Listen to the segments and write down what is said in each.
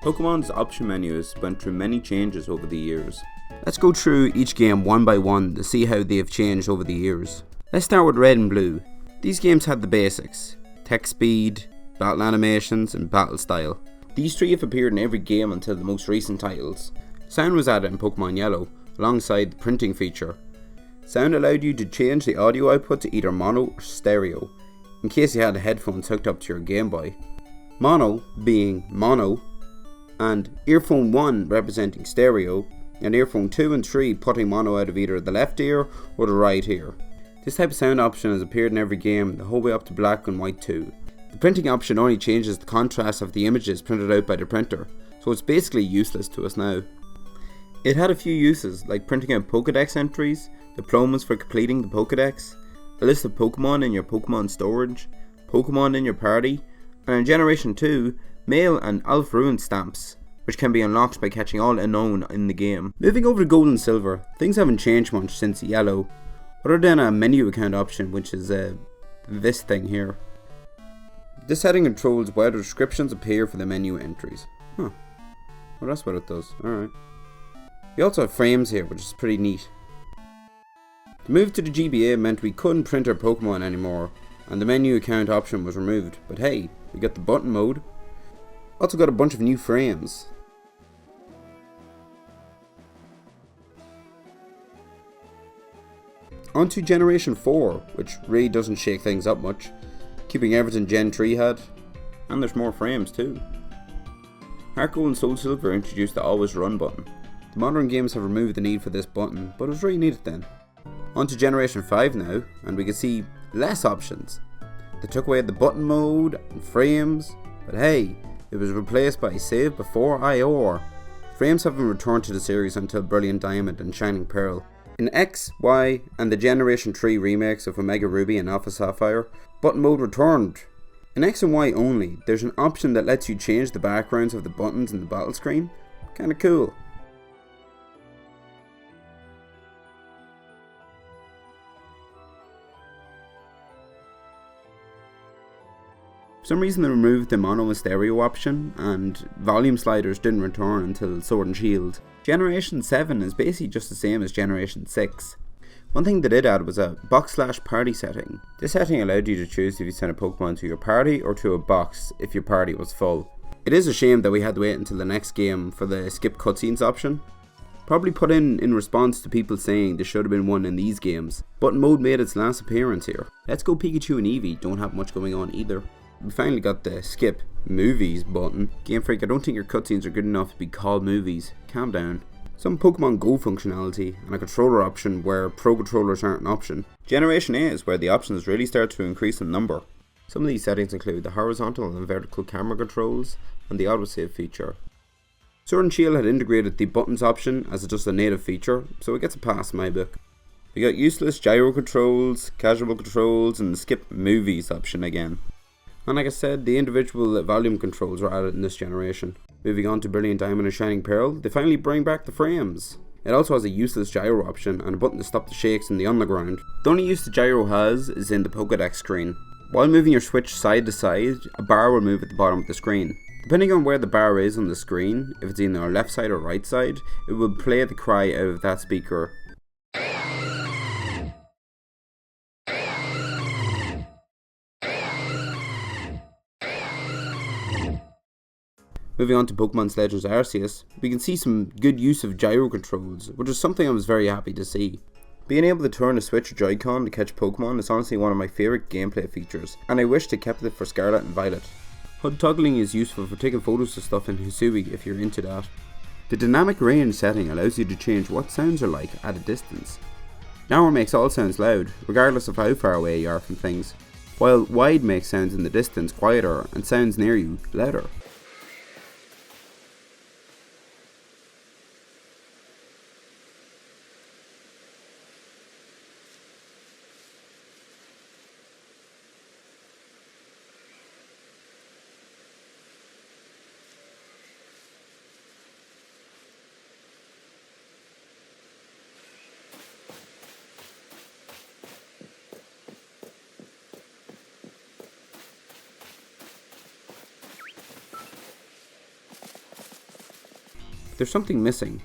Pokemon's option menu has went through many changes over the years. Let's go through each game one by one to see how they have changed over the years. Let's start with Red and Blue. These games had the basics: text speed, battle animations, and battle style. These three have appeared in every game until the most recent titles. Sound was added in Pokemon Yellow, alongside the printing feature. Sound allowed you to change the audio output to either mono or stereo, in case you had the headphones hooked up to your Game Boy. Mono being mono, and earphone 1 representing stereo, and earphone 2 and 3 putting mono out of either the left ear or the right ear. This type of sound option has appeared in every game, the whole way up to Black and White 2. The printing option only changes the contrast of the images printed out by the printer, so it's basically useless to us now. It had a few uses, like printing out Pokédex entries, diplomas for completing the Pokédex, a list of Pokemon in your Pokemon storage, Pokemon in your party, and in Generation 2, Mail and Alph Ruin stamps, which can be unlocked by catching all unknown in the game. Moving over to Gold and Silver, things haven't changed much since Yellow, other than a menu account option, which is this thing here. This setting controls whether descriptions appear for the menu entries. Well that's what it does, alright. We also have frames here, which is pretty neat. The move to the GBA meant we couldn't print our Pokemon anymore, and the menu account option was removed, but hey, we got the button mode. Also got a bunch of new frames. On to Generation 4, which really doesn't shake things up much, keeping everything Gen 3 had, and there's more frames too. Heart Gold and Soul Silver introduced the Always Run button. The modern games have removed the need for this button, but it was really needed then. On to Generation 5 now, and we can see less options. They took away the button mode and frames, but hey, it was replaced by Save Before IOR. Frames haven't returned to the series until Brilliant Diamond and Shining Pearl. In X, Y, and the Generation 3 remakes of Omega Ruby and Alpha Sapphire, button mode returned. In X and Y only, there's an option that lets you change the backgrounds of the buttons in the battle screen. Kinda cool. For some reason they removed the mono and stereo option, and volume sliders didn't return until Sword and Shield. Generation 7 is basically just the same as Generation 6. One thing they did add was a box/party setting. This setting allowed you to choose if you sent a Pokemon to your party or to a box if your party was full. It is a shame that we had to wait until the next game for the skip cutscenes option. Probably put in response to people saying there should have been one in these games. Button mode made its last appearance here. Let's Go Pikachu and Eevee don't have much going on either. We finally got the skip movies button. Game Freak, I don't think your cutscenes are good enough to be called movies. Calm down. Some Pokemon Go functionality and a controller option where Pro Controllers aren't an option. Generation 8 is where the options really start to increase in number. Some of these settings include the horizontal and vertical camera controls and the autosave feature. Sword and Shield had integrated the buttons option as just a native feature, so it gets a pass in my book. We got useless gyro controls, casual controls, and the skip movies option again. And like I said, the individual volume controls are added in this generation. Moving on to Brilliant Diamond and Shining Pearl, they finally bring back the frames. It also has a useless gyro option and a button to stop the shakes in the underground. The only use the gyro has is in the Pokédex screen. While moving your Switch side to side, a bar will move at the bottom of the screen. Depending on where the bar is on the screen, if it's either left side or right side, it will play the cry out of that speaker. Moving on to Pokemon Legends Arceus, we can see some good use of gyro controls, which is something I was very happy to see. Being able to turn a Switch or Joy-Con to catch Pokemon is honestly one of my favourite gameplay features, and I wish they kept it for Scarlet and Violet. HUD toggling is useful for taking photos of stuff in Hisui if you're into that. The dynamic range setting allows you to change what sounds are like at a distance. Narrow makes all sounds loud, regardless of how far away you are from things, while wide makes sounds in the distance quieter and sounds near you louder. there's something missing.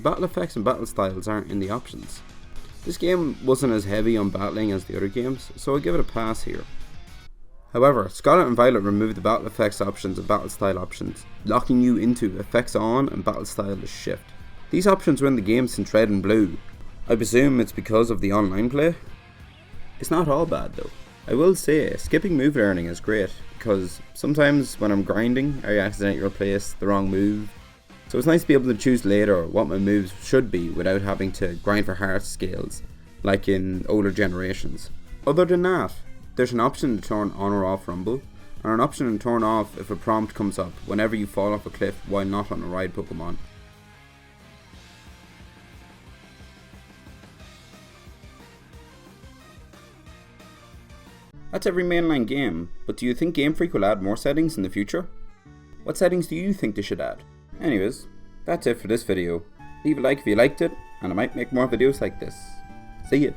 Battle effects and battle styles aren't in the options. This game wasn't as heavy on battling as the other games, so I'll give it a pass here. However, Scarlet and Violet removed the battle effects options and battle style options, locking you into effects on and battle style shift. These options were in the game since Red and Blue. I presume it's because of the online play? It's not all bad though. I will say, skipping move learning is great, because sometimes when I'm grinding, I accidentally replace the wrong move. So it's nice to be able to choose later what my moves should be without having to grind for heart scales, like in older generations. Other than that, there's an option to turn on or off rumble, and an option to turn off if a prompt comes up whenever you fall off a cliff while not on a ride Pokemon. That's every mainline game, but do you think Game Freak will add more settings in the future? What settings do you think they should add? Anyways, that's it for this video. Leave a like if you liked it, and I might make more videos like this. See ya!